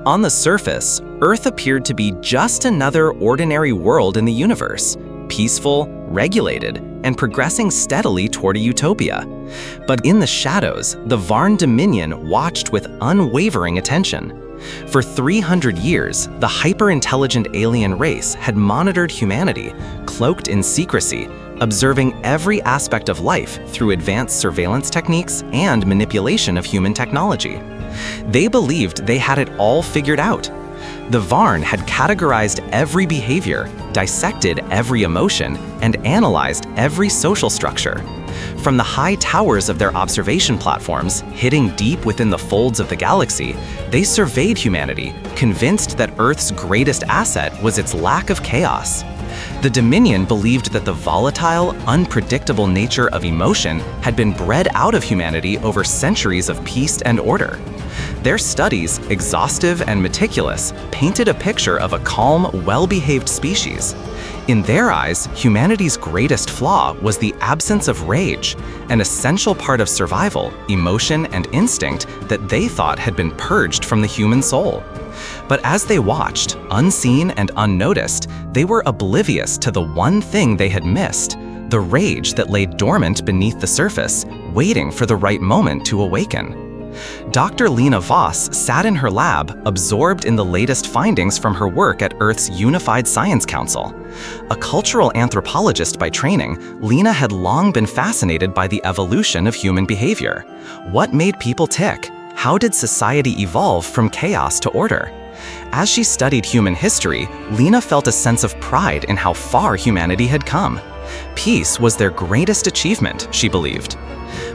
On the surface, Earth appeared to be just another ordinary world in the universe, peaceful, regulated, and progressing steadily toward a utopia. But in the shadows, the Varn Dominion watched with unwavering attention. For 300 years, the hyper-intelligent alien race had monitored humanity, cloaked in secrecy, observing every aspect of life through advanced surveillance techniques and manipulation of human technology. They believed they had it all figured out. The Varn had categorized every behavior, dissected every emotion, and analyzed every social structure. From the high towers of their observation platforms, hitting deep within the folds of the galaxy, they surveyed humanity, convinced that Earth's greatest asset was its lack of chaos. The Dominion believed that the volatile, unpredictable nature of emotion had been bred out of humanity over centuries of peace and order. Their studies, exhaustive and meticulous, painted a picture of a calm, well-behaved species. In their eyes, humanity's greatest flaw was the absence of rage, an essential part of survival, emotion, and instinct that they thought had been purged from the human soul. But as they watched, unseen and unnoticed, they were oblivious to the one thing they had missed, the rage that lay dormant beneath the surface, waiting for the right moment to awaken. Dr. Lena Voss sat in her lab, absorbed in the latest findings from her work at Earth's Unified Science Council. A cultural anthropologist by training, Lena had long been fascinated by the evolution of human behavior. What made people tick? How did society evolve from chaos to order? As she studied human history, Lena felt a sense of pride in how far humanity had come. Peace was their greatest achievement, she believed.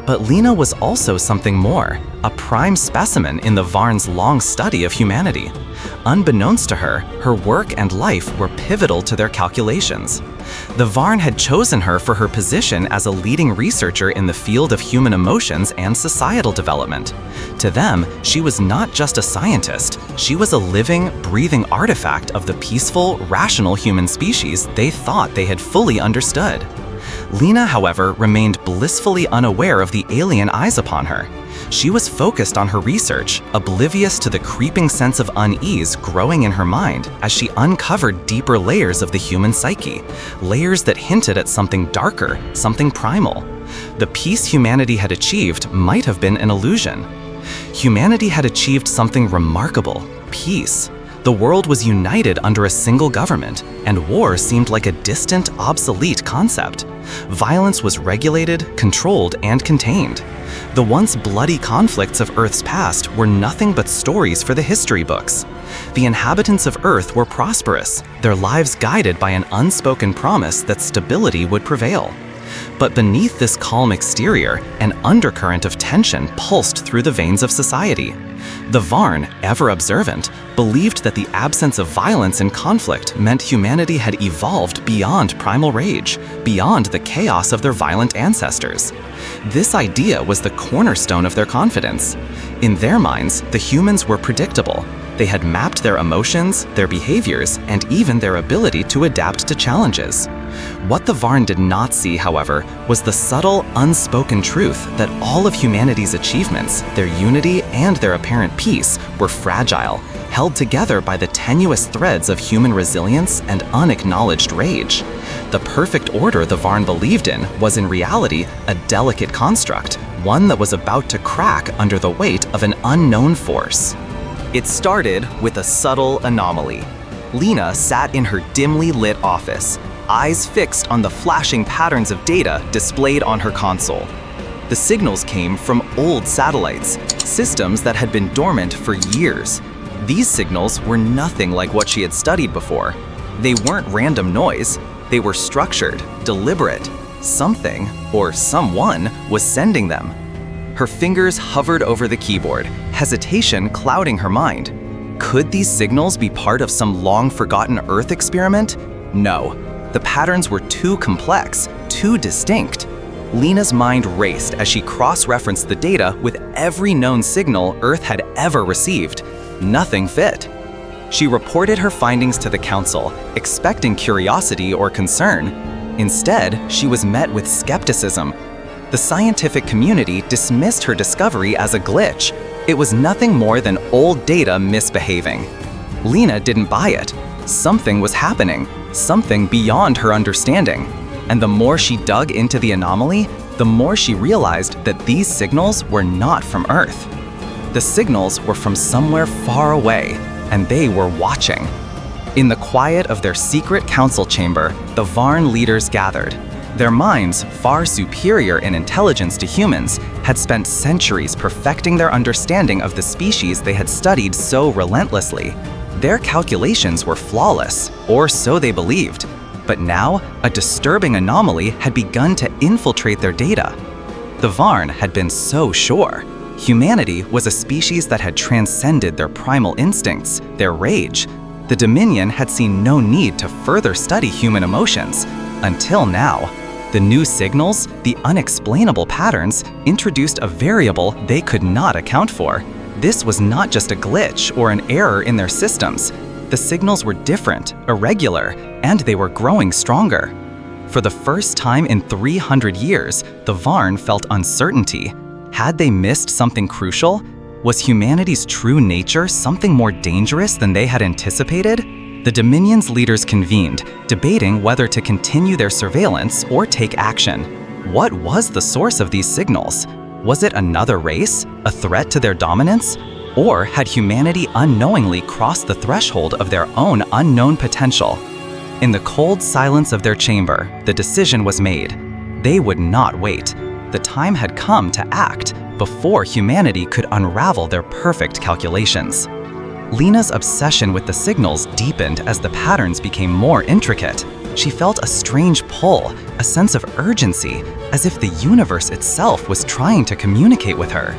But Lena was also something more, a prime specimen in the Varn's long study of humanity. Unbeknownst to her, her work and life were pivotal to their calculations. The Varn had chosen her for her position as a leading researcher in the field of human emotions and societal development. To them, she was not just a scientist, she was a living, breathing artifact of the peaceful, rational human species they thought they had fully understood. Lena, however, remained blissfully unaware of the alien eyes upon her. She was focused on her research, oblivious to the creeping sense of unease growing in her mind as she uncovered deeper layers of the human psyche, layers that hinted at something darker, something primal. The peace humanity had achieved might have been an illusion. Humanity had achieved something remarkable: peace. The world was united under a single government, and war seemed like a distant, obsolete concept. Violence was regulated, controlled, and contained. The once bloody conflicts of Earth's past were nothing but stories for the history books. The inhabitants of Earth were prosperous, their lives guided by an unspoken promise that stability would prevail. But beneath this calm exterior, an undercurrent of tension pulsed through the veins of society. The Varn, ever observant, believed that the absence of violence and conflict meant humanity had evolved beyond primal rage, beyond the chaos of their violent ancestors. This idea was the cornerstone of their confidence. In their minds, the humans were predictable. They had mapped their emotions, their behaviors, and even their ability to adapt to challenges. What the Varn did not see, however, was the subtle, unspoken truth that all of humanity's achievements, their unity and their apparent peace, were fragile, held together by the tenuous threads of human resilience and unacknowledged rage. The perfect order the Varn believed in was in reality a delicate construct, one that was about to crack under the weight of an unknown force. It started with a subtle anomaly. Lena sat in her dimly lit office, eyes fixed on the flashing patterns of data displayed on her console. The signals came from old satellites, systems that had been dormant for years. These signals were nothing like what she had studied before. They weren't random noise, they were structured, deliberate. Something, or someone, was sending them. Her fingers hovered over the keyboard, hesitation clouding her mind. Could these signals be part of some long-forgotten Earth experiment? No. The patterns were too complex, too distinct. Lena's mind raced as she cross-referenced the data with every known signal Earth had ever received. Nothing fit. She reported her findings to the Council, expecting curiosity or concern. Instead, she was met with skepticism. The scientific community dismissed her discovery as a glitch. It was nothing more than old data misbehaving. Lena didn't buy it. Something was happening, something beyond her understanding. And the more she dug into the anomaly, the more she realized that these signals were not from Earth. The signals were from somewhere far away, and they were watching. In the quiet of their secret council chamber, the Varn leaders gathered. Their minds, far superior in intelligence to humans, had spent centuries perfecting their understanding of the species they had studied so relentlessly. Their calculations were flawless, or so they believed. But now, a disturbing anomaly had begun to infiltrate their data. The Varn had been so sure. Humanity was a species that had transcended their primal instincts, their rage. The Dominion had seen no need to further study human emotions, until now. The new signals, the unexplainable patterns, introduced a variable they could not account for. This was not just a glitch or an error in their systems. The signals were different, irregular, and they were growing stronger. For the first time in 300 years, the Varn felt uncertainty. Had they missed something crucial? Was humanity's true nature something more dangerous than they had anticipated? The Dominion's leaders convened, debating whether to continue their surveillance or take action. What was the source of these signals? Was it another race, a threat to their dominance? Or had humanity unknowingly crossed the threshold of their own unknown potential? In the cold silence of their chamber, the decision was made. They would not wait. The time had come to act before humanity could unravel their perfect calculations. Lena's obsession with the signals deepened as the patterns became more intricate. She felt a strange pull, a sense of urgency, as if the universe itself was trying to communicate with her.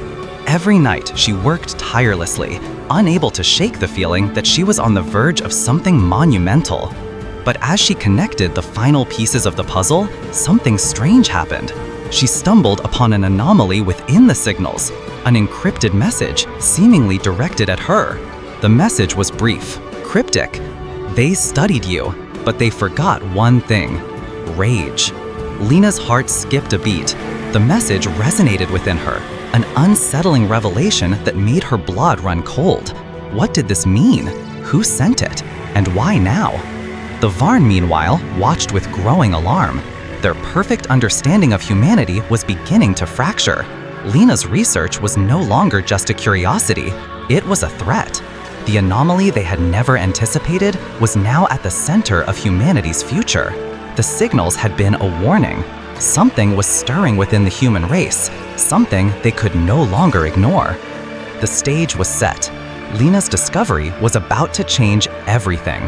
Every night, she worked tirelessly, unable to shake the feeling that she was on the verge of something monumental. But as she connected the final pieces of the puzzle, something strange happened. She stumbled upon an anomaly within the signals, an encrypted message seemingly directed at her. The message was brief, cryptic. They studied you, but they forgot one thing: rage. Lena's heart skipped a beat. The message resonated within her, an unsettling revelation that made her blood run cold. What did this mean? Who sent it? And why now? The Varn, meanwhile, watched with growing alarm. Their perfect understanding of humanity was beginning to fracture. Lena's research was no longer just a curiosity, it was a threat. The anomaly they had never anticipated was now at the center of humanity's future. The signals had been a warning. Something was stirring within the human race, something they could no longer ignore. The stage was set. Lena's discovery was about to change everything.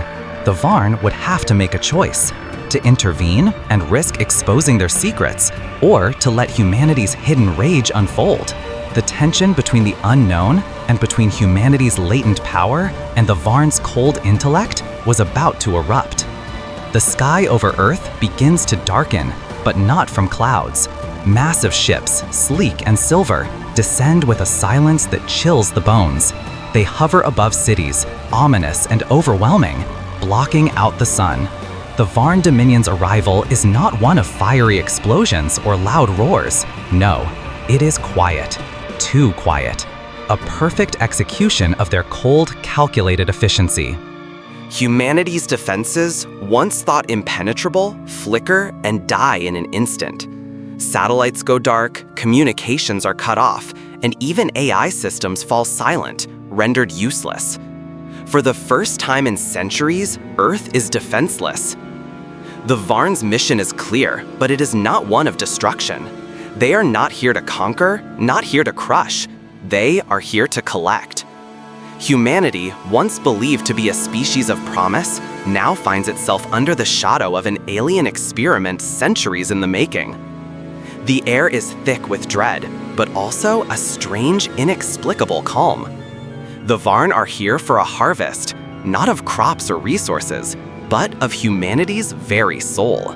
The Varn would have to make a choice: to intervene and risk exposing their secrets, or to let humanity's hidden rage unfold. The tension between the unknown and between humanity's latent power and the Varn's cold intellect was about to erupt. The sky over Earth begins to darken, but not from clouds. Massive ships, sleek and silver, descend with a silence that chills the bones. They hover above cities, ominous and overwhelming, blocking out the sun. The Varn Dominion's arrival is not one of fiery explosions or loud roars. No, it is quiet. Too quiet. A perfect execution of their cold, calculated efficiency. Humanity's defenses, once thought impenetrable, flicker and die in an instant. Satellites go dark, communications are cut off, and even AI systems fall silent, rendered useless. For the first time in centuries, Earth is defenseless. The Varn's mission is clear, but it is not one of destruction. They are not here to conquer, not here to crush. They are here to collect. Humanity, once believed to be a species of promise, now finds itself under the shadow of an alien experiment centuries in the making. The air is thick with dread, but also a strange, inexplicable calm. The Varn are here for a harvest, not of crops or resources, but of humanity's very soul.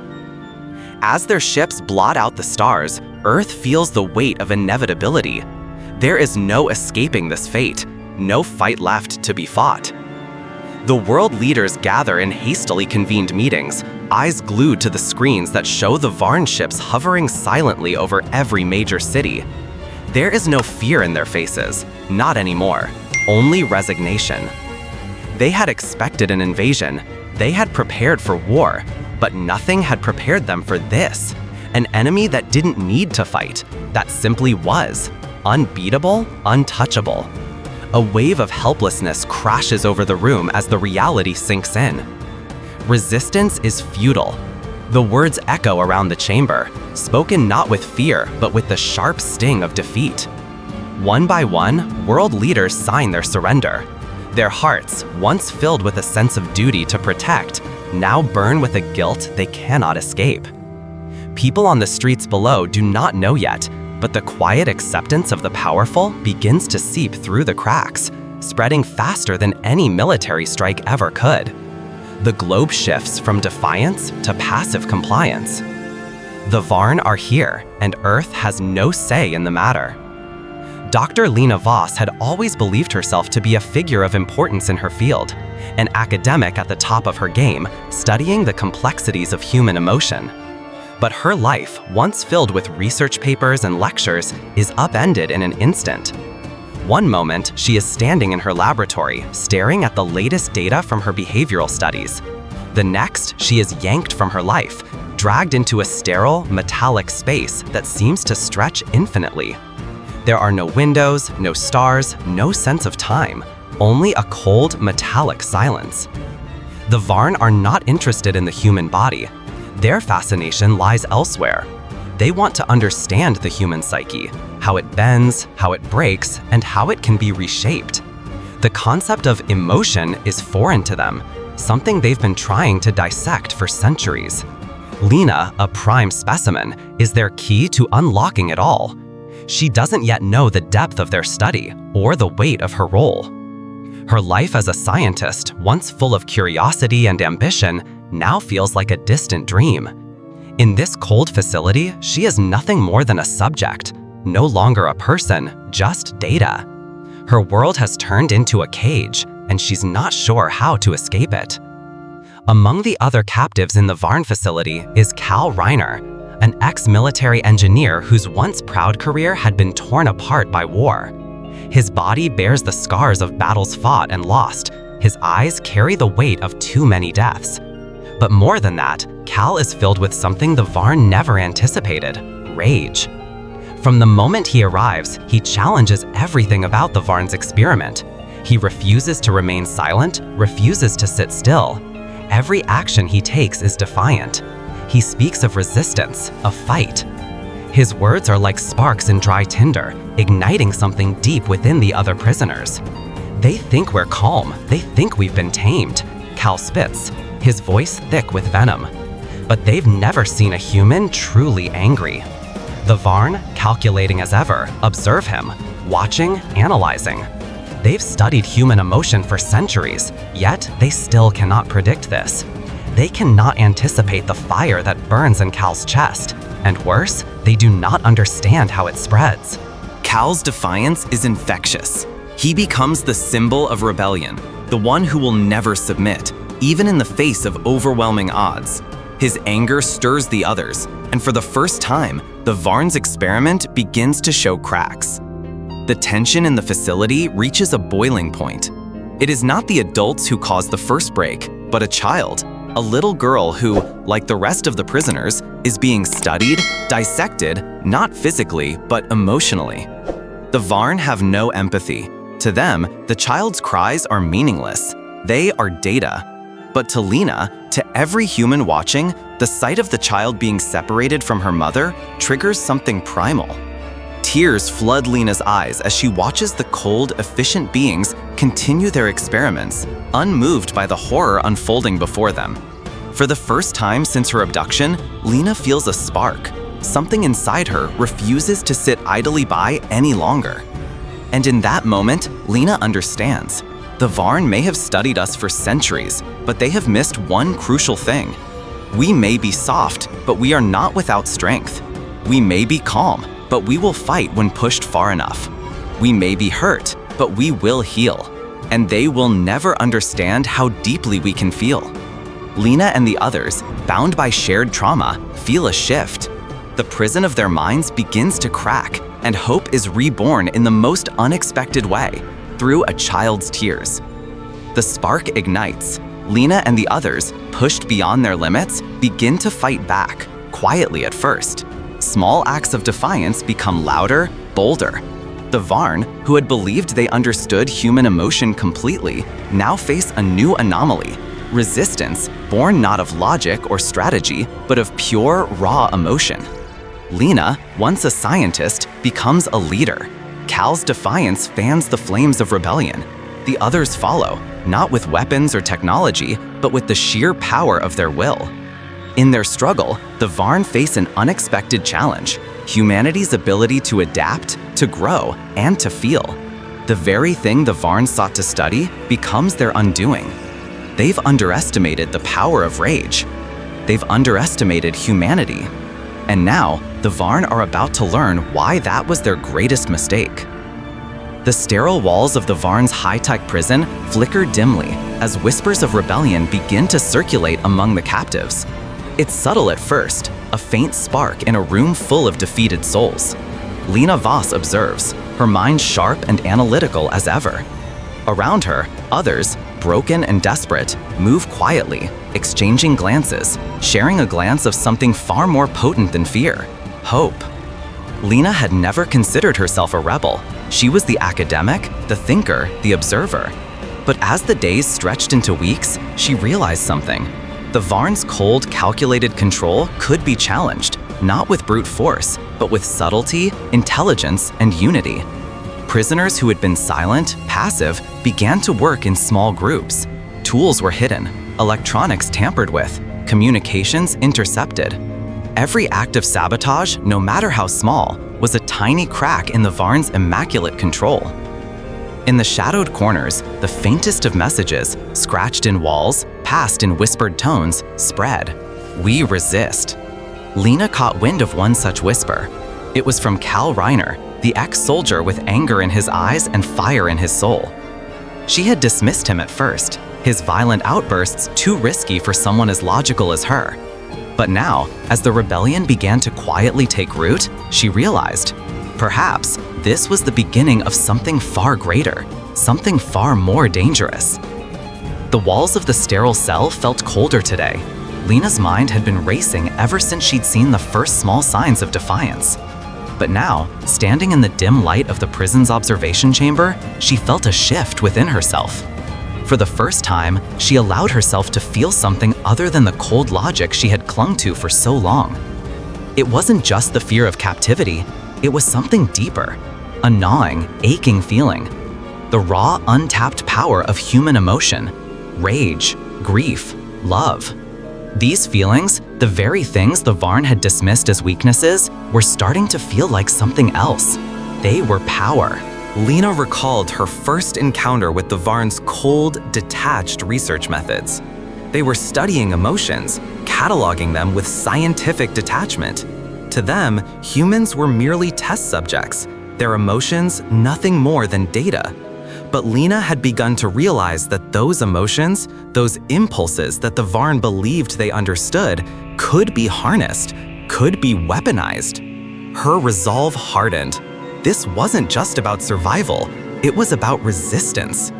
As their ships blot out the stars, Earth feels the weight of inevitability. There is no escaping this fate, no fight left to be fought. The world leaders gather in hastily convened meetings, eyes glued to the screens that show the Varn ships hovering silently over every major city. There is no fear in their faces, Not anymore. Only resignation. They had expected an invasion. They had prepared for war, but nothing had prepared them for this. An enemy that didn't need to fight, that simply was. Unbeatable, untouchable. A wave of helplessness crashes over the room as the reality sinks in. Resistance is futile. The words echo around the chamber, spoken not with fear, but with the sharp sting of defeat. One by one, world leaders sign their surrender. Their hearts, once filled with a sense of duty to protect, now burn with a guilt they cannot escape. People on the streets below do not know yet, but the quiet acceptance of the powerful begins to seep through the cracks, spreading faster than any military strike ever could. The globe shifts from defiance to passive compliance. The Varn are here, and Earth has no say in the matter. Dr. Lena Voss had always believed herself to be a figure of importance in her field, an academic at the top of her game, studying the complexities of human emotion. But her life, once filled with research papers and lectures, is upended in an instant. One moment, she is standing in her laboratory, staring at the latest data from her behavioral studies. The next, she is yanked from her life, dragged into a sterile, metallic space that seems to stretch infinitely. There are no windows, no stars, no sense of time, only a cold, metallic silence. The Varn are not interested in the human body. Their fascination lies elsewhere. They want to understand the human psyche, how it bends, how it breaks, and how it can be reshaped. The concept of emotion is foreign to them, something they've been trying to dissect for centuries. Lena, a prime specimen, is their key to unlocking it all. She doesn't yet know the depth of their study or the weight of her role. Her life as a scientist, once full of curiosity and ambition, now feels like a distant dream. In this cold facility, she is nothing more than a subject, no longer a person, just data. Her world has turned into a cage, and she's not sure how to escape it. Among the other captives in the Varn facility is Cal Reiner, an ex-military engineer whose once proud career had been torn apart by war. His body bears the scars of battles fought and lost. His eyes carry the weight of too many deaths. But more than that, Cal is filled with something the Varn never anticipated: rage. From the moment he arrives, he challenges everything about the Varn's experiment. He refuses to remain silent, refuses to sit still. Every action he takes is defiant. He speaks of resistance, of fight. His words are like sparks in dry tinder, igniting something deep within the other prisoners. They think we're calm, they think we've been tamed, Cal spits, his voice thick with venom. But they've never seen a human truly angry. The Varn, calculating as ever, observe him, watching, analyzing. They've studied human emotion for centuries, yet they still cannot predict this. They cannot anticipate the fire that burns in Cal's chest, and worse, they do not understand how it spreads. Cal's defiance is infectious. He becomes the symbol of rebellion, the one who will never submit, even in the face of overwhelming odds. His anger stirs the others, and for the first time, the Varn's experiment begins to show cracks. The tension in the facility reaches a boiling point. It is not the adults who cause the first break, but a child, a little girl who, like the rest of the prisoners, is being studied, dissected, not physically, but emotionally. The Varn have no empathy. To them, the child's cries are meaningless. They are data. But to Lena, to every human watching, the sight of the child being separated from her mother triggers something primal. Tears flood Lena's eyes as she watches the cold, efficient beings continue their experiments, unmoved by the horror unfolding before them. For the first time since her abduction, Lena feels a spark. Something inside her refuses to sit idly by any longer. And in that moment, Lena understands. The Varn may have studied us for centuries, but they have missed one crucial thing. We may be soft, but we are not without strength. We may be calm, but we will fight when pushed far enough. We may be hurt, but we will heal. And they will never understand how deeply we can feel. Lena and the others, bound by shared trauma, feel a shift. the prison of their minds begins to crack, and hope is reborn in the most unexpected way, through a child's tears. The spark ignites. Lena and the others, pushed beyond their limits, begin to fight back, quietly at first. Small acts of defiance become louder, bolder. The Varn, who had believed they understood human emotion completely, now face a new anomaly: resistance born not of logic or strategy, but of pure, raw emotion. Lena, once a scientist, becomes a leader. Cal's defiance fans the flames of rebellion. The others follow, not with weapons or technology, but with the sheer power of their will. In their struggle, the Varn face an unexpected challenge: humanity's ability to adapt, to grow, and to feel. The very thing the Varn sought to study becomes their undoing. They've underestimated the power of rage. They've underestimated humanity. And now, the Varn are about to learn why that was their greatest mistake. The sterile walls of the Varn's high-tech prison flicker dimly as whispers of rebellion begin to circulate among the captives. It's subtle at first, a faint spark in a room full of defeated souls. Lena Voss observes, her mind sharp and analytical as ever. Around her, others, broken and desperate, move quietly, exchanging glances, sharing a glance of something far more potent than fear: hope. Lena had never considered herself a rebel. She was the academic, the thinker, the observer. But as the days stretched into weeks, she realized something. The Varn's cold, calculated control could be challenged, not with brute force, but with subtlety, intelligence, and unity. Prisoners who had been silent, passive, began to work in small groups. Tools were hidden, electronics tampered with, communications intercepted. Every act of sabotage, no matter how small, was a tiny crack in the Varn's immaculate control. In the shadowed corners, the faintest of messages, scratched in walls, passed in whispered tones, spread. "We resist." Lena caught wind of one such whisper. It was from Cal Reiner, the ex-soldier with anger in his eyes and fire in his soul. She had dismissed him at first, his violent outbursts too risky for someone as logical as her. But now, as the rebellion began to quietly take root, she realized, perhaps this was the beginning of something far greater, something far more dangerous. The walls of the sterile cell felt colder today. Lena's mind had been racing ever since she'd seen the first small signs of defiance. But now, standing in the dim light of the prison's observation chamber, she felt a shift within herself. For the first time, she allowed herself to feel something other than the cold logic she had clung to for so long. It wasn't just the fear of captivity, it was something deeper, a gnawing, aching feeling. The raw, untapped power of human emotion, rage, grief, love. These feelings, the very things the Varn had dismissed as weaknesses, were starting to feel like something else. They were power. Lena recalled her first encounter with the Varn's cold, detached research methods. They were studying emotions, cataloging them with scientific detachment. To them, humans were merely test subjects, their emotions nothing more than data. But Lena had begun to realize that those emotions, those impulses that the Varn believed they understood, could be harnessed, could be weaponized. Her resolve hardened. This wasn't just about survival, it was about resistance.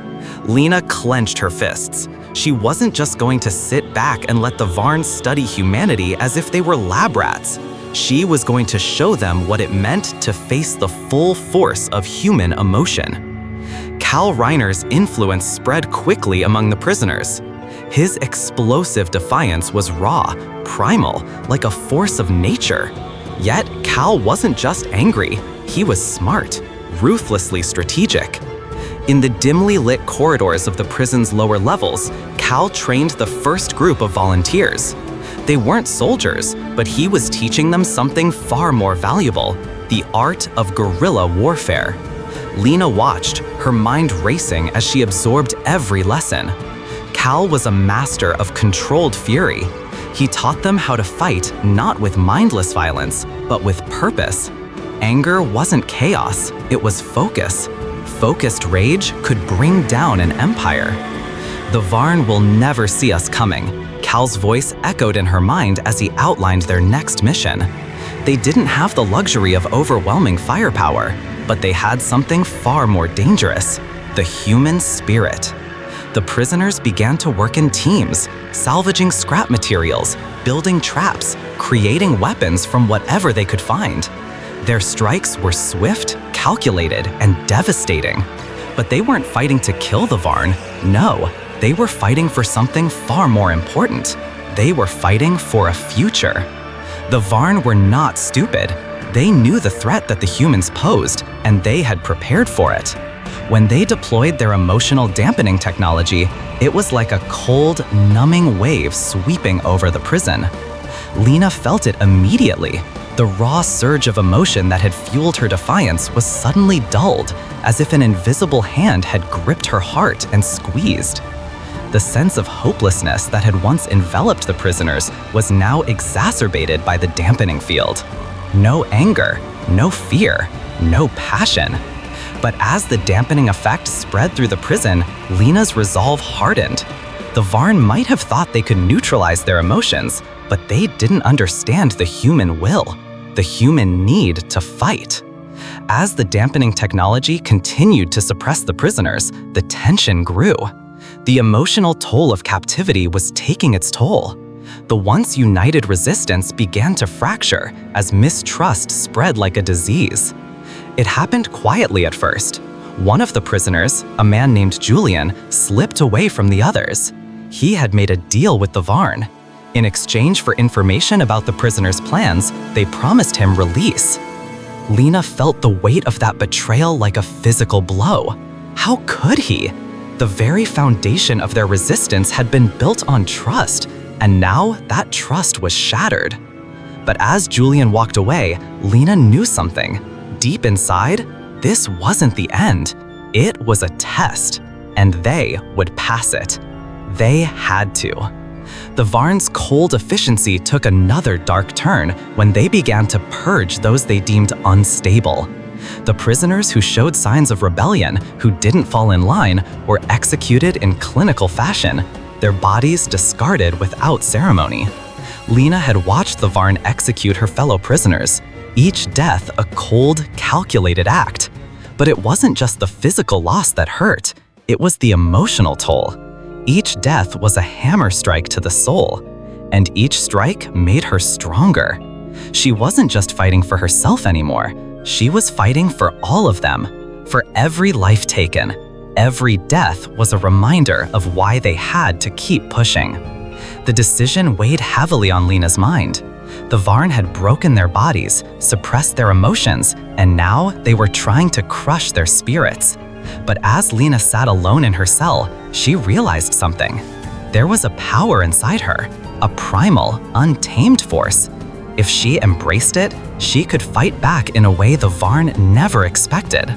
Lena clenched her fists. She wasn't just going to sit back and let the Varn study humanity as if they were lab rats. She was going to show them what it meant to face the full force of human emotion. Cal Reiner's influence spread quickly among the prisoners. His explosive defiance was raw, primal, like a force of nature. Yet, Cal wasn't just angry, he was smart, ruthlessly strategic. In the dimly lit corridors of the prison's lower levels, Cal trained the first group of volunteers. They weren't soldiers, but he was teaching them something far more valuable: the art of guerrilla warfare. Lena watched, her mind racing as she absorbed every lesson. Cal was a master of controlled fury. He taught them how to fight not with mindless violence, but with purpose. Anger wasn't chaos, it was focus. Focused rage could bring down an empire. The Varn will never see us coming. Cal's voice echoed in her mind as he outlined their next mission. They didn't have the luxury of overwhelming firepower, but they had something far more dangerous: the human spirit. The prisoners began to work in teams, salvaging scrap materials, building traps, creating weapons from whatever they could find. Their strikes were swift, calculated, and devastating. But they weren't fighting to kill the Varn. No, they were fighting for something far more important. They were fighting for a future. The Varn were not stupid. They knew the threat that the humans posed, and they had prepared for it. When they deployed their emotional dampening technology, it was like a cold, numbing wave sweeping over the prison. Lena felt it immediately. The raw surge of emotion that had fueled her defiance was suddenly dulled, as if an invisible hand had gripped her heart and squeezed. The sense of hopelessness that had once enveloped the prisoners was now exacerbated by the dampening field. No anger, no fear, no passion. But as the dampening effect spread through the prison, Lena's resolve hardened. The Varn might have thought they could neutralize their emotions, but they didn't understand the human will, the human need to fight. As the dampening technology continued to suppress the prisoners, the tension grew. The emotional toll of captivity was taking its toll. The once united resistance began to fracture as mistrust spread like a disease. It happened quietly at first. One of the prisoners, a man named Julian, slipped away from the others. He had made a deal with the Varn. In exchange for information about the prisoner's plans, they promised him release. Lena felt the weight of that betrayal like a physical blow. How could he? The very foundation of their resistance had been built on trust, and now that trust was shattered. But as Julian walked away, Lena knew something. Deep inside, this wasn't the end. It was a test, and they would pass it. They had to. The Varn's cold efficiency took another dark turn when they began to purge those they deemed unstable. The prisoners who showed signs of rebellion, who didn't fall in line, were executed in clinical fashion, their bodies discarded without ceremony. Lena had watched the Varn execute her fellow prisoners, each death a cold, calculated act. But it wasn't just the physical loss that hurt, it was the emotional toll. Each death was a hammer strike to the soul, and each strike made her stronger. She wasn't just fighting for herself anymore, she was fighting for all of them. For every life taken, every death was a reminder of why they had to keep pushing. The decision weighed heavily on Lena's mind. The Varn had broken their bodies, suppressed their emotions, and now they were trying to crush their spirits. But as Lena sat alone in her cell, she realized something. There was a power inside her, a primal, untamed force. If she embraced it, she could fight back in a way the Varn never expected.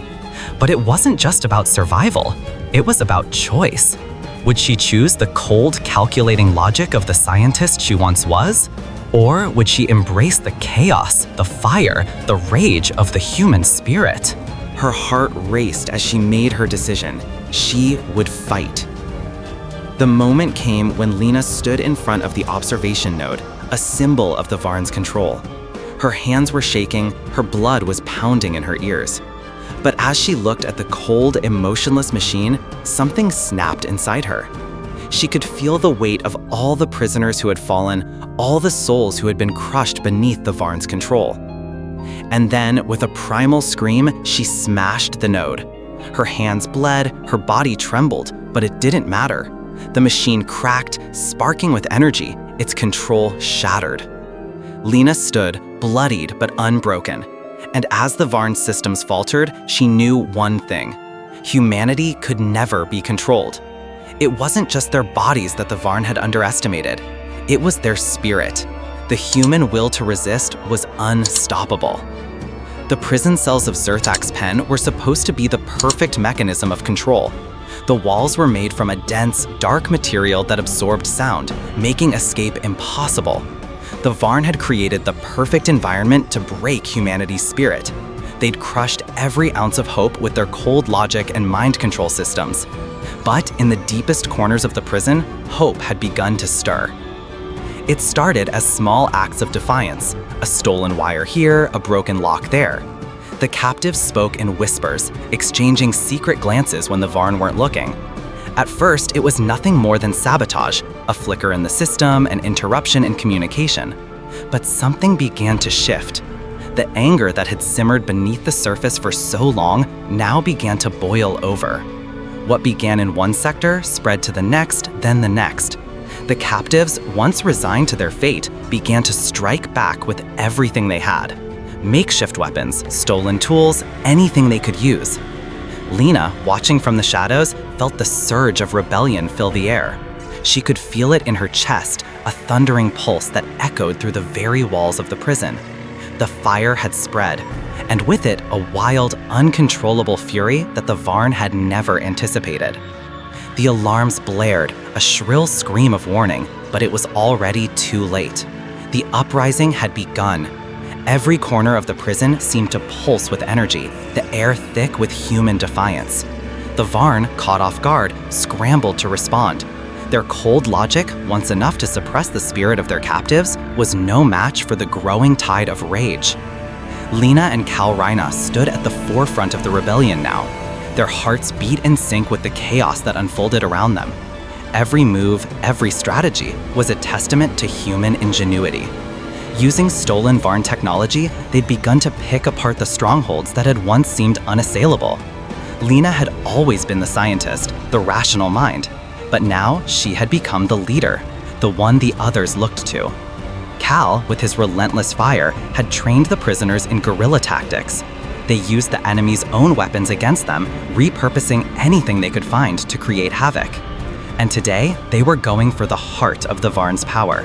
But it wasn't just about survival, it was about choice. Would she choose the cold, calculating logic of the scientist she once was? Or would she embrace the chaos, the fire, the rage of the human spirit? Her heart raced as she made her decision. She would fight. The moment came when Lena stood in front of the observation node, a symbol of the Varn's control. Her hands were shaking, her blood was pounding in her ears. But as she looked at the cold, emotionless machine, something snapped inside her. She could feel the weight of all the prisoners who had fallen, all the souls who had been crushed beneath the Varn's control. And then, with a primal scream, she smashed the node. Her hands bled, her body trembled, but it didn't matter. The machine cracked, sparking with energy, its control shattered. Lena stood, bloodied but unbroken. And as the Varn systems faltered, she knew one thing: humanity could never be controlled. It wasn't just their bodies that the Varn had underestimated. It was their spirit. The human will to resist was unstoppable. The prison cells of Zerthak's pen were supposed to be the perfect mechanism of control. The walls were made from a dense, dark material that absorbed sound, making escape impossible. The Varn had created the perfect environment to break humanity's spirit. They'd crushed every ounce of hope with their cold logic and mind control systems. But in the deepest corners of the prison, hope had begun to stir. It started as small acts of defiance, A stolen wire here, a broken lock there. The captives spoke in whispers, exchanging secret glances when the Varn weren't looking. At first, it was nothing more than sabotage, a flicker in the system, an interruption in communication. But something began to shift. The anger that had simmered beneath the surface for so long now began to boil over. What began in one sector spread to the next, then the next. The captives, once resigned to their fate, began to strike back with everything they had. Makeshift weapons, stolen tools, anything they could use. Lena, watching from the shadows, felt the surge of rebellion fill the air. She could feel it in her chest, a thundering pulse that echoed through the very walls of the prison. The fire had spread, and with it, a wild, uncontrollable fury that the Varn had never anticipated. The alarms blared, a shrill scream of warning, but it was already too late. The uprising had begun. Every corner of the prison seemed to pulse with energy, the air thick with human defiance. The Varn, caught off guard, scrambled to respond. Their cold logic, once enough to suppress the spirit of their captives, was no match for the growing tide of rage. Lena and Cal Rhyna stood at the forefront of the rebellion now. Their hearts beat in sync with the chaos that unfolded around them. Every move, every strategy was a testament to human ingenuity. Using stolen Varn technology, they'd begun to pick apart the strongholds that had once seemed unassailable. Lena had always been the scientist, the rational mind, but now she had become the leader, the one the others looked to. Cal, with his relentless fire, had trained the prisoners in guerrilla tactics. They used the enemy's own weapons against them, repurposing anything they could find to create havoc. And today, they were going for the heart of the Varn's power.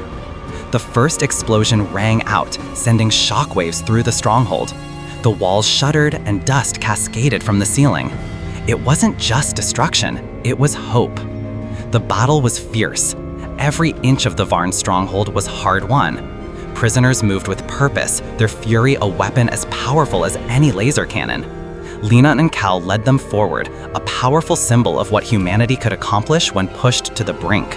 The first explosion rang out, sending shockwaves through the stronghold. The walls shuddered and dust cascaded from the ceiling. It wasn't just destruction, it was hope. The battle was fierce. Every inch of the Varn stronghold was hard-won. Prisoners moved with purpose, their fury a weapon as powerful as any laser cannon. Lena and Cal led them forward, a powerful symbol of what humanity could accomplish when pushed to the brink.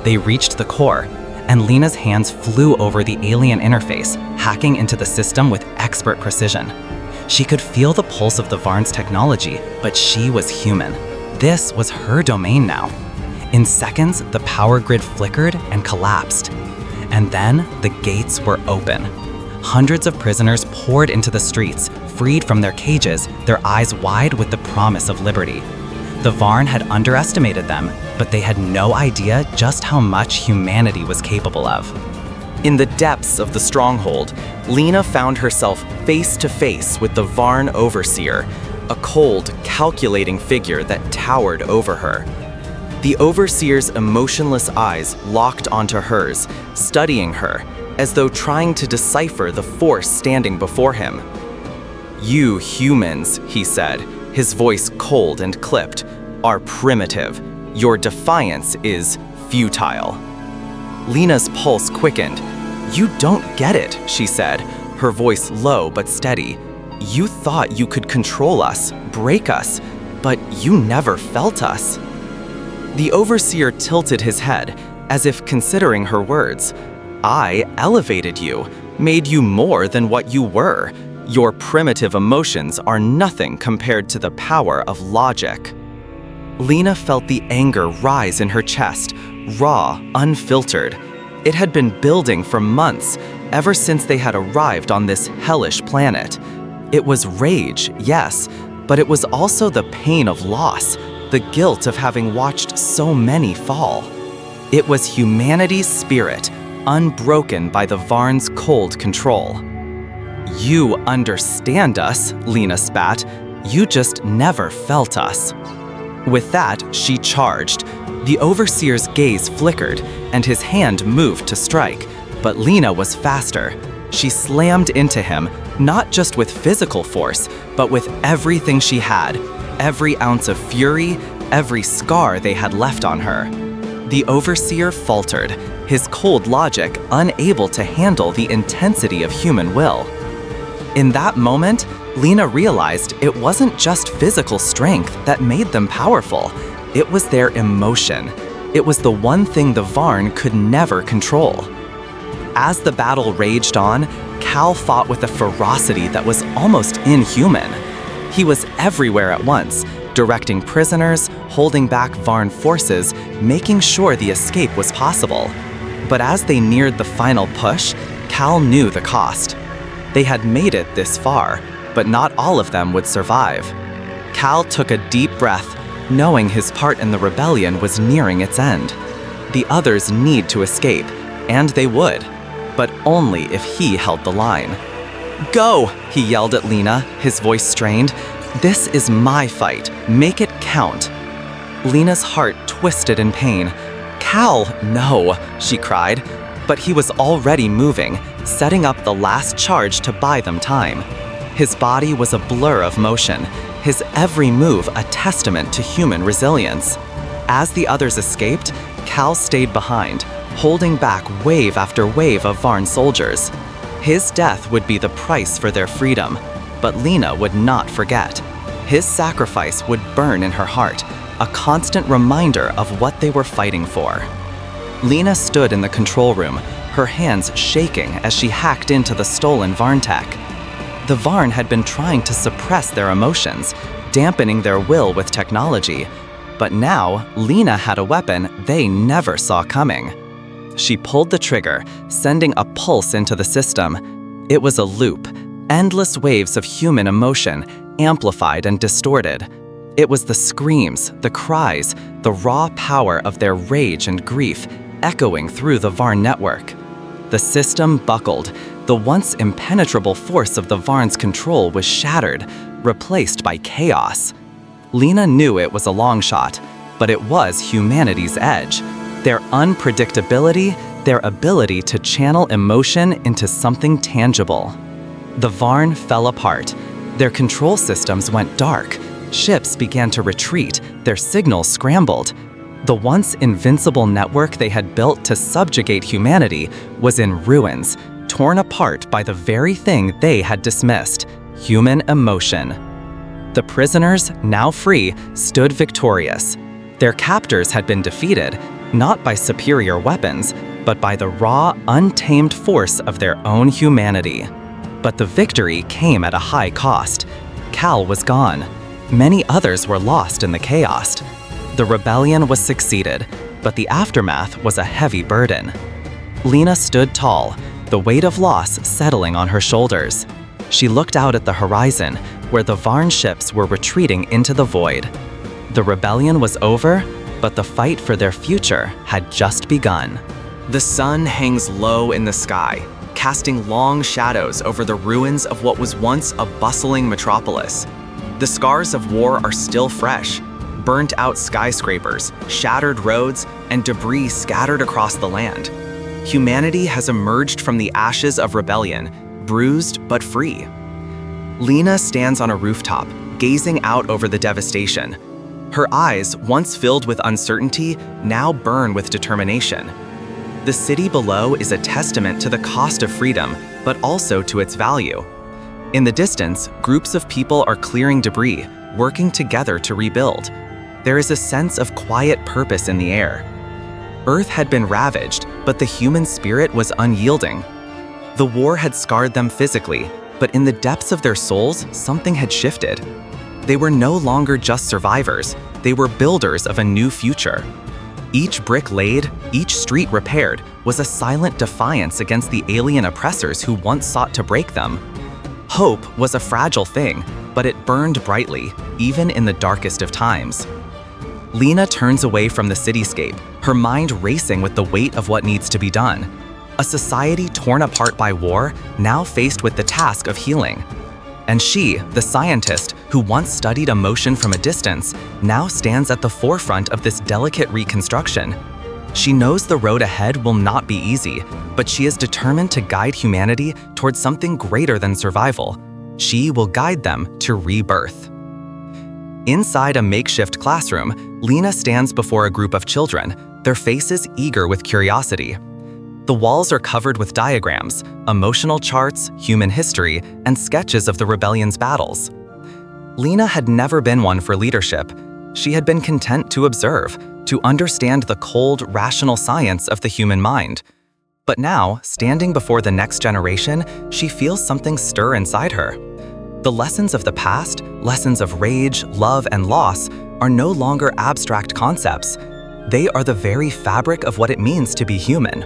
They reached the core, and Lena's hands flew over the alien interface, hacking into the system with expert precision. She could feel the pulse of the Varn's technology, but she was human. This was her domain now. In seconds, the power grid flickered and collapsed. And then, the gates were open. Hundreds of prisoners poured into the streets, freed from their cages, their eyes wide with the promise of liberty. The Varn had underestimated them, but they had no idea just how much humanity was capable of. In the depths of the stronghold, Lena found herself face to face with the Varn overseer, a cold, calculating figure that towered over her. The overseer's emotionless eyes locked onto hers, studying her, as though trying to decipher the force standing before him. "You humans," he said, his voice cold and clipped, "are primitive. Your defiance is futile." Lena's pulse quickened. "You don't get it," she said, her voice low but steady. "You thought you could control us, break us, but you never felt us." The overseer tilted his head, as if considering her words. "I elevated you, made you more than what you were. Your primitive emotions are nothing compared to the power of logic." Lena felt the anger rise in her chest, raw, unfiltered. It had been building for months, ever since they had arrived on this hellish planet. It was rage, yes, but it was also the pain of loss, the guilt of having watched so many fall. It was humanity's spirit, unbroken by the Varn's cold control. "You understand us," Lena spat. "You just never felt us." With that, she charged. The overseer's gaze flickered, and his hand moved to strike, but Lena was faster. She slammed into him, not just with physical force, but with everything she had, every ounce of fury, every scar they had left on her. The overseer faltered, his cold logic unable to handle the intensity of human will. In that moment, Lena realized it wasn't just physical strength that made them powerful. It was their emotion. It was the one thing the Varn could never control. As the battle raged on, Cal fought with a ferocity that was almost inhuman. He was everywhere at once, directing prisoners, holding back Varn forces, making sure the escape was possible. But as they neared the final push, Cal knew the cost. They had made it this far, but not all of them would survive. Cal took a deep breath, knowing his part in the rebellion was nearing its end. The others need to escape, and they would, but only if he held the line. "Go!" he yelled at Lena, his voice strained. "This is my fight. Make it count." Lena's heart twisted in pain. "Cal, no," she cried, but he was already moving, setting up the last charge to buy them time. His body was a blur of motion, his every move a testament to human resilience. As the others escaped, Cal stayed behind, holding back wave after wave of Varn soldiers. His death would be the price for their freedom, but Lena would not forget. His sacrifice would burn in her heart, a constant reminder of what they were fighting for. Lena stood in the control room, her hands shaking as she hacked into the stolen Varn tech. The Varn had been trying to suppress their emotions, dampening their will with technology. But now, Lena had a weapon they never saw coming. She pulled the trigger, sending a pulse into the system. It was a loop, endless waves of human emotion, amplified and distorted. It was the screams, the cries, the raw power of their rage and grief echoing through the Varn network. The system buckled. The once impenetrable force of the Varn's control was shattered, replaced by chaos. Lena knew it was a long shot, but it was humanity's edge. Their unpredictability, their ability to channel emotion into something tangible. The Varn fell apart. Their control systems went dark. Ships began to retreat, their signals scrambled. The once invincible network they had built to subjugate humanity was in ruins, torn apart by the very thing they had dismissed: human emotion. The prisoners, now free, stood victorious. Their captors had been defeated, not by superior weapons, but by the raw, untamed force of their own humanity. But the victory came at a high cost. Cal was gone. Many others were lost in the chaos. The rebellion was succeeded, but the aftermath was a heavy burden. Lena stood tall, the weight of loss settling on her shoulders. She looked out at the horizon, where the Varn ships were retreating into the void. The rebellion was over, but the fight for their future had just begun. The sun hangs low in the sky, casting long shadows over the ruins of what was once a bustling metropolis. The scars of war are still fresh: burnt-out skyscrapers, shattered roads, and debris scattered across the land. Humanity has emerged from the ashes of rebellion, bruised but free. Lena stands on a rooftop, gazing out over the devastation. Her eyes, once filled with uncertainty, now burn with determination. The city below is a testament to the cost of freedom, but also to its value. In the distance, groups of people are clearing debris, working together to rebuild. There is a sense of quiet purpose in the air. Earth had been ravaged, but the human spirit was unyielding. The war had scarred them physically, but in the depths of their souls, something had shifted. They were no longer just survivors, they were builders of a new future. Each brick laid, each street repaired, was a silent defiance against the alien oppressors who once sought to break them. Hope was a fragile thing, but it burned brightly, even in the darkest of times. Lena turns away from the cityscape, her mind racing with the weight of what needs to be done. A society torn apart by war, now faced with the task of healing. And she, the scientist who once studied emotion from a distance, now stands at the forefront of this delicate reconstruction. She knows the road ahead will not be easy, but she is determined to guide humanity towards something greater than survival. She will guide them to rebirth. Inside a makeshift classroom, Lena stands before a group of children, their faces eager with curiosity. The walls are covered with diagrams, emotional charts, human history, and sketches of the rebellion's battles. Lena had never been one for leadership. She had been content to observe, to understand the cold, rational science of the human mind. But now, standing before the next generation, she feels something stir inside her. The lessons of the past, lessons of rage, love, and loss, are no longer abstract concepts. They are the very fabric of what it means to be human.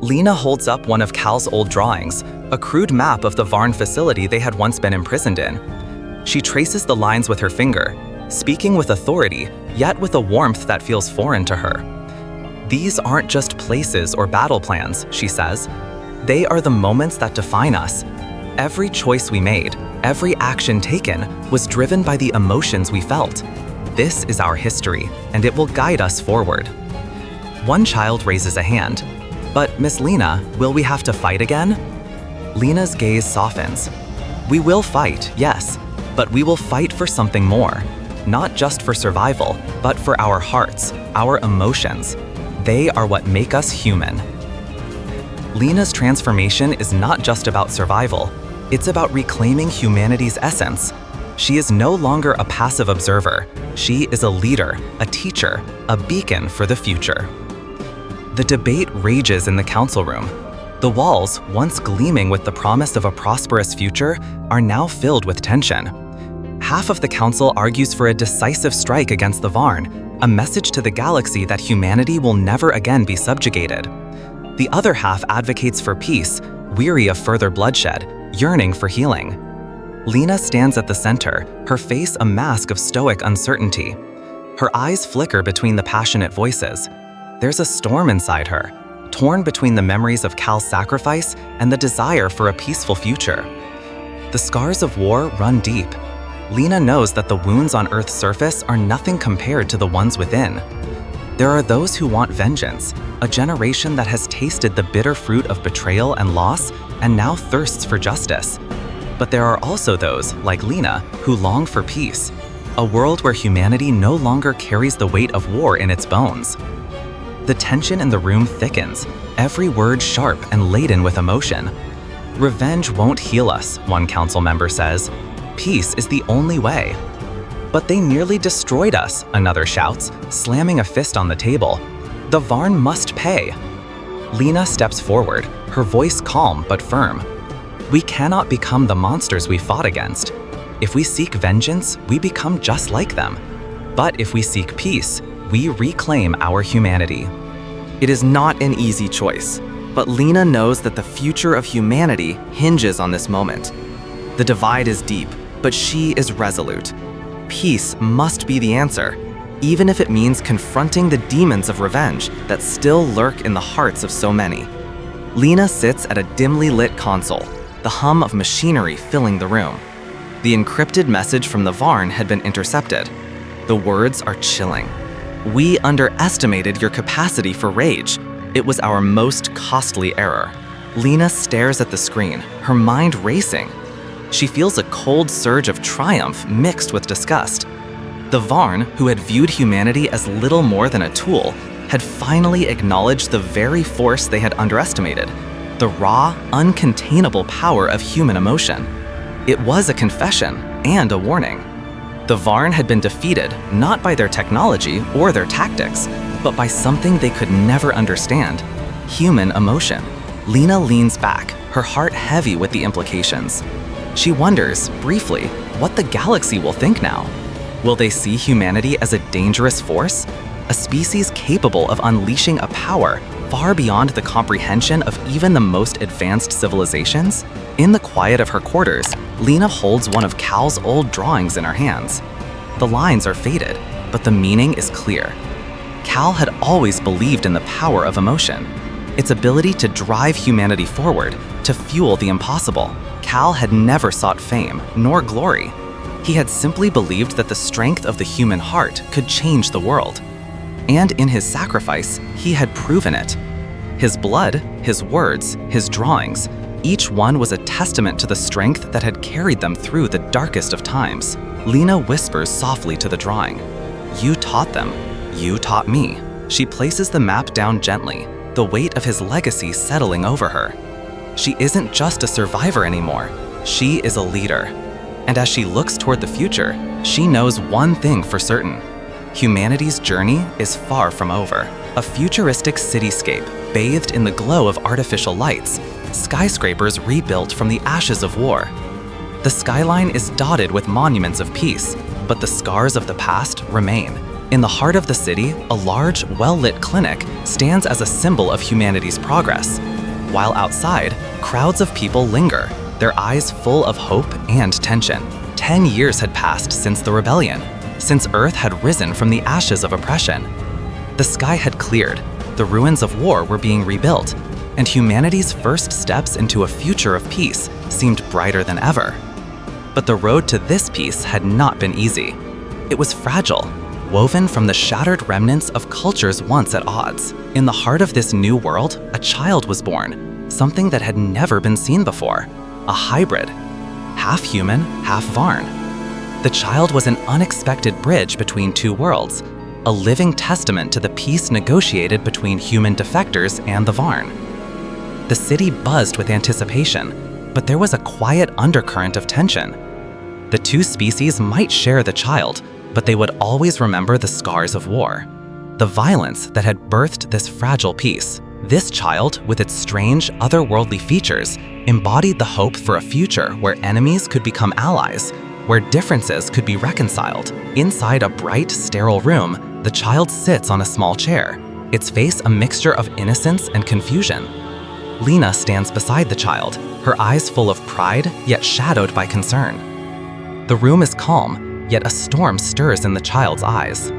Lena holds up one of Cal's old drawings, a crude map of the Varn facility they had once been imprisoned in. She traces the lines with her finger, speaking with authority, yet with a warmth that feels foreign to her. "These aren't just places or battle plans," she says. "They are the moments that define us. Every choice we made, every action taken, was driven by the emotions we felt. This is our history, and it will guide us forward." One child raises a hand. "But Miss Lena, will we have to fight again?" Lena's gaze softens. "We will fight, yes, but we will fight for something more. Not just for survival, but for our hearts, our emotions. They are what make us human." Lena's transformation is not just about survival. It's about reclaiming humanity's essence. She is no longer a passive observer. She is a leader, a teacher, a beacon for the future. The debate rages in the council room. The walls, once gleaming with the promise of a prosperous future, are now filled with tension. Half of the council argues for a decisive strike against the Varn, a message to the galaxy that humanity will never again be subjugated. The other half advocates for peace, weary of further bloodshed, yearning for healing. Lena stands at the center, her face a mask of stoic uncertainty. Her eyes flicker between the passionate voices. There's a storm inside her, torn between the memories of Cal's sacrifice and the desire for a peaceful future. The scars of war run deep. Lena knows that the wounds on Earth's surface are nothing compared to the ones within. There are those who want vengeance, a generation that has tasted the bitter fruit of betrayal and loss and now thirsts for justice. But there are also those, like Lena, who long for peace, a world where humanity no longer carries the weight of war in its bones. The tension in the room thickens, every word sharp and laden with emotion. "Revenge won't heal us," one council member says. "Peace is the only way." "But they nearly destroyed us," another shouts, slamming a fist on the table. "The Varn must pay." Lena steps forward, her voice calm but firm. "We cannot become the monsters we fought against. If we seek vengeance, we become just like them. But if we seek peace, we reclaim our humanity." It is not an easy choice, but Lena knows that the future of humanity hinges on this moment. The divide is deep, but she is resolute. Peace must be the answer, even if it means confronting the demons of revenge that still lurk in the hearts of so many. Lena sits at a dimly lit console, the hum of machinery filling the room. The encrypted message from the Varn had been intercepted. The words are chilling. "We underestimated your capacity for rage. It was our most costly error." Lena stares at the screen, her mind racing. She feels a cold surge of triumph mixed with disgust. The Varn, who had viewed humanity as little more than a tool, had finally acknowledged the very force they had underestimated, the raw, uncontainable power of human emotion. It was a confession and a warning. The Varn had been defeated not by their technology or their tactics, but by something they could never understand: human emotion. Lena leans back, her heart heavy with the implications. She wonders, briefly, what the galaxy will think now. Will they see humanity as a dangerous force? A species capable of unleashing a power far beyond the comprehension of even the most advanced civilizations? In the quiet of her quarters, Lena holds one of Cal's old drawings in her hands. The lines are faded, but the meaning is clear. Cal had always believed in the power of emotion, its ability to drive humanity forward, to fuel the impossible. Cal had never sought fame, nor glory. He had simply believed that the strength of the human heart could change the world. And in his sacrifice, he had proven it. His blood, his words, his drawings, each one was a testament to the strength that had carried them through the darkest of times. Lena whispers softly to the drawing, "You taught them. You taught me." She places the map down gently, the weight of his legacy settling over her. She isn't just a survivor anymore. She is a leader. And as she looks toward the future, she knows one thing for certain: humanity's journey is far from over. A futuristic cityscape bathed in the glow of artificial lights, skyscrapers rebuilt from the ashes of war. The skyline is dotted with monuments of peace, but the scars of the past remain. In the heart of the city, a large, well-lit clinic stands as a symbol of humanity's progress. While outside, crowds of people linger, their eyes full of hope and tension. 10 years had passed since the rebellion, since Earth had risen from the ashes of oppression. The sky had cleared, the ruins of war were being rebuilt, and humanity's first steps into a future of peace seemed brighter than ever. But the road to this peace had not been easy. It was fragile, woven from the shattered remnants of cultures once at odds. In the heart of this new world, a child was born, something that had never been seen before, a hybrid, half human, half Varn. The child was an unexpected bridge between two worlds, a living testament to the peace negotiated between human defectors and the Varn. The city buzzed with anticipation, but there was a quiet undercurrent of tension. The two species might share the child, but they would always remember the scars of war, the violence that had birthed this fragile peace. This child, with its strange, otherworldly features, embodied the hope for a future where enemies could become allies, where differences could be reconciled. Inside a bright, sterile room, the child sits on a small chair, its face a mixture of innocence and confusion. Lena stands beside the child, her eyes full of pride, yet shadowed by concern. The room is calm, yet a storm stirs in the child's eyes.